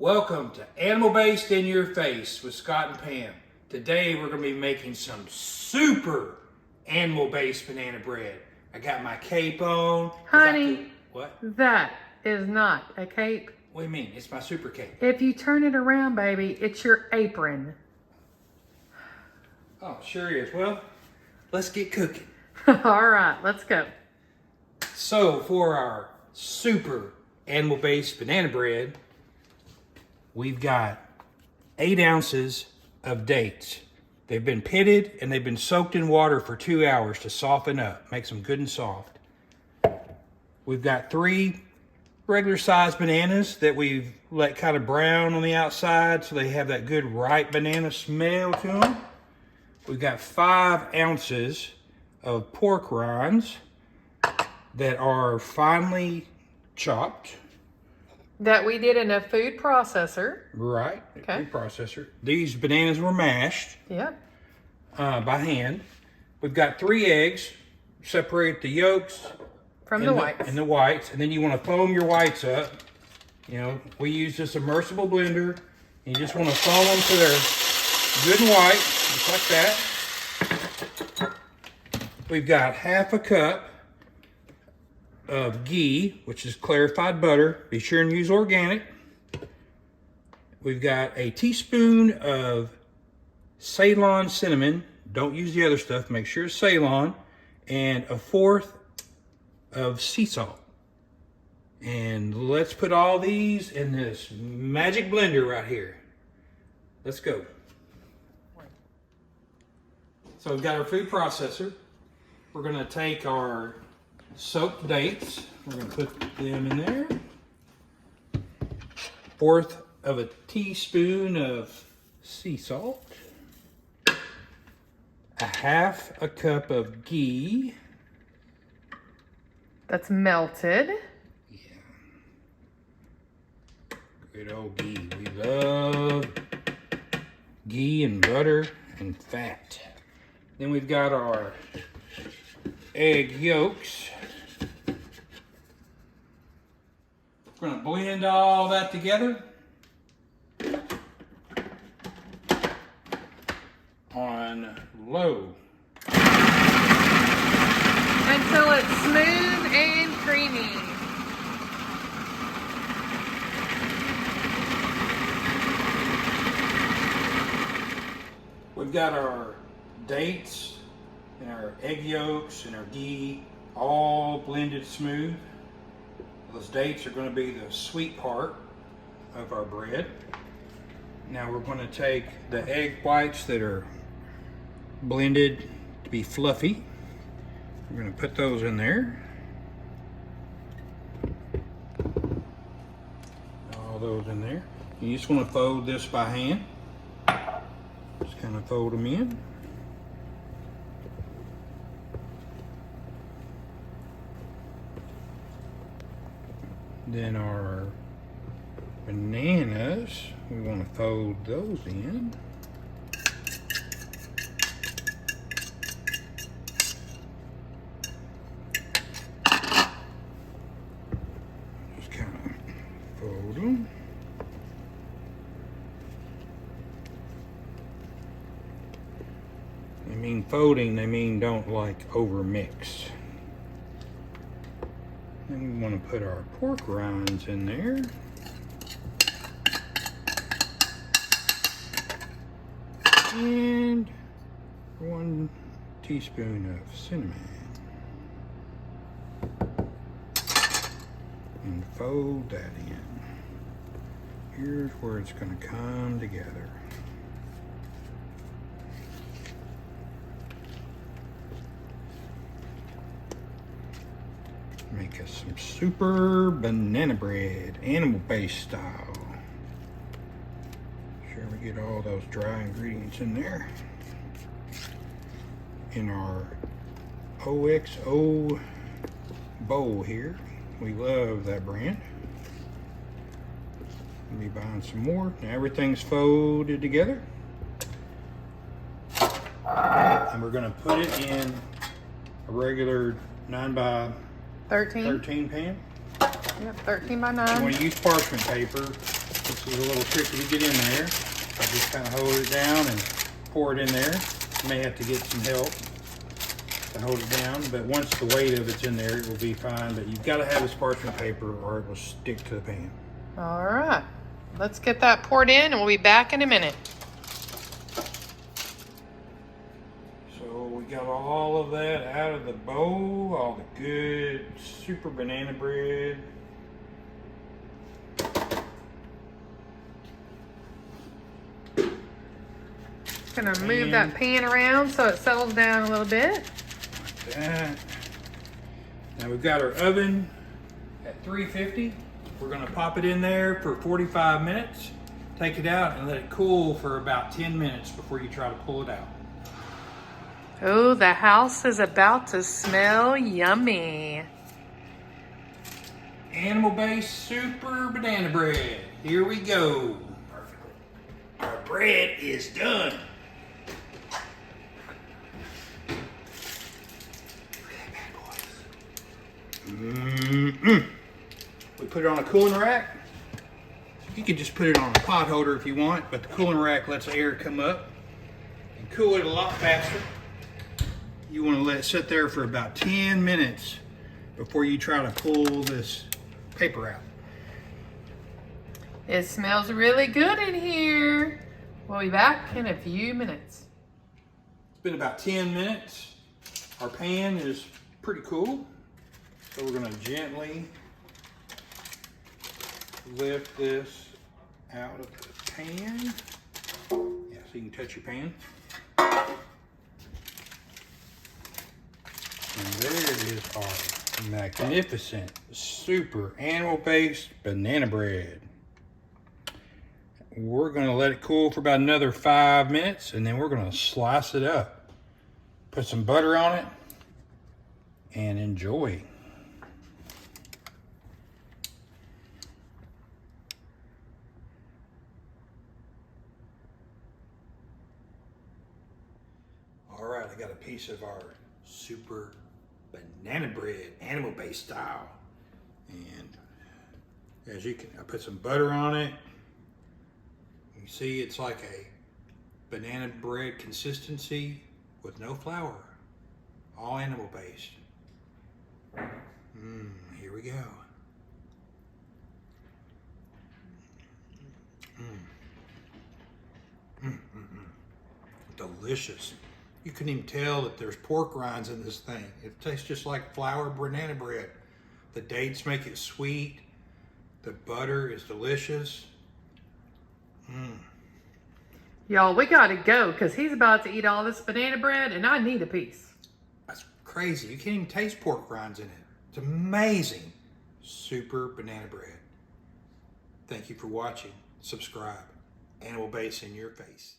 Welcome to Animal Based in Your Face with Scott and Pam. Today we're going to be making some super animal-based banana bread. I got my cape on. Honey, What? that is not a cape. What do you mean? It's my super cape. If you turn it around, baby, it's your apron. Oh, sure is. Well, let's get cooking. All right, let's go. So for our super animal-based banana bread, we've got 8 ounces of dates. They've been pitted and they've been soaked in water for 2 hours to soften up, makes them good and soft. We've got 3 regular sized bananas that we've let kind of brown on the outside so they have that good ripe banana smell to them. We've got 5 ounces of pork rinds that are finely chopped. That we did in a food processor. Right, Okay. food processor. These bananas were mashed Yep. by hand. We've got 3 eggs. Separate the yolks From the whites. and the whites, and then you want to foam your whites up. You know, we use this immersible blender. You just want to foam them to their good and white, just like that. We've got half a cup of ghee, which is clarified butter. Be sure and use organic. We've got a teaspoon of Ceylon cinnamon. Don't use the other stuff. Make sure it's Ceylon. And a 1/4 of sea salt. And let's put all these in this magic blender right here. Let's go. So we've got our food processor. We're going to take our soaked dates. We're going to put them in there. 1/4 of a teaspoon of sea salt. A half a cup of ghee. That's melted. Yeah. Good old ghee. We love ghee and butter and fat. Then we've got our egg yolks. We're going to blend all that together on low. Until it's smooth and creamy. We've got our dates and our egg yolks and our ghee all blended smooth. Those dates are going to be the sweet part of our bread. Now we're going to take the egg whites that are blended to be fluffy. We're going to put those in there. All those in there. You just want to fold this by hand. Just kind of fold them in. Then our bananas, we want to fold those in. Just kind of fold them. They mean folding, they mean don't like over mix. Then we want to put our pork rinds in there. And 1 teaspoon of cinnamon. And fold that in. Here's where it's going to come together. Make us some super banana bread, animal-based style. Sure we get all those dry ingredients in there. In our OXO bowl here. We love that brand. We'll be buying some more. Now everything's folded together. And we're gonna put it in a regular 9 by 13. 13 pan. Yep, 13 by You 9. want to use parchment paper This is a little tricky to get in there. I just kind of hold it down and pour it in there. You may have to get some help to hold it down, but once the weight of it's in there, it will be fine. But you've got to have this parchment paper or it will stick to the pan. All right. Let's get that poured in and we'll be back in a minute. So we got all of that out of the bowl, all the good super banana bread. Gonna move that pan around so it settles down a little bit. Like that. Now we've got our oven at 350. We're gonna pop it in there for 45 minutes. Take it out and let it cool for about 10 minutes before you try to pull it out. Oh, the house is about to smell yummy. Animal-based super banana bread. Here we go. Perfectly. Our bread is done. We put it on a cooling rack. You can just put it on a pot holder if you want, but the cooling rack lets air come up and cool it a lot faster. You want to let it sit there for about 10 minutes before you try to pull this paper out. It smells really good in here. We'll be back in a few minutes. It's been about 10 minutes. Our pan is pretty cool. So we're going to gently lift this out of the pan. Yeah, so you can touch your pan. And there is our magnificent, super animal-based banana bread. We're going to let it cool for about another 5 minutes, and then we're going to slice it up. Put some butter on it, and enjoy. All right, I got a piece of our super banana bread, animal-based style. And as you can, I put some butter on it. You see, it's like a banana bread consistency with no flour, all animal-based. Here we go. Delicious. You couldn't even tell that there's pork rinds in this thing. It tastes just like flour banana bread. The dates make it sweet. The butter is delicious. Y'all, we gotta go because he's about to eat all this banana bread and I need a piece. That's crazy. You can't even taste pork rinds in it. It's amazing. Super banana bread. Thank you for watching. Subscribe. Animal Base in your face.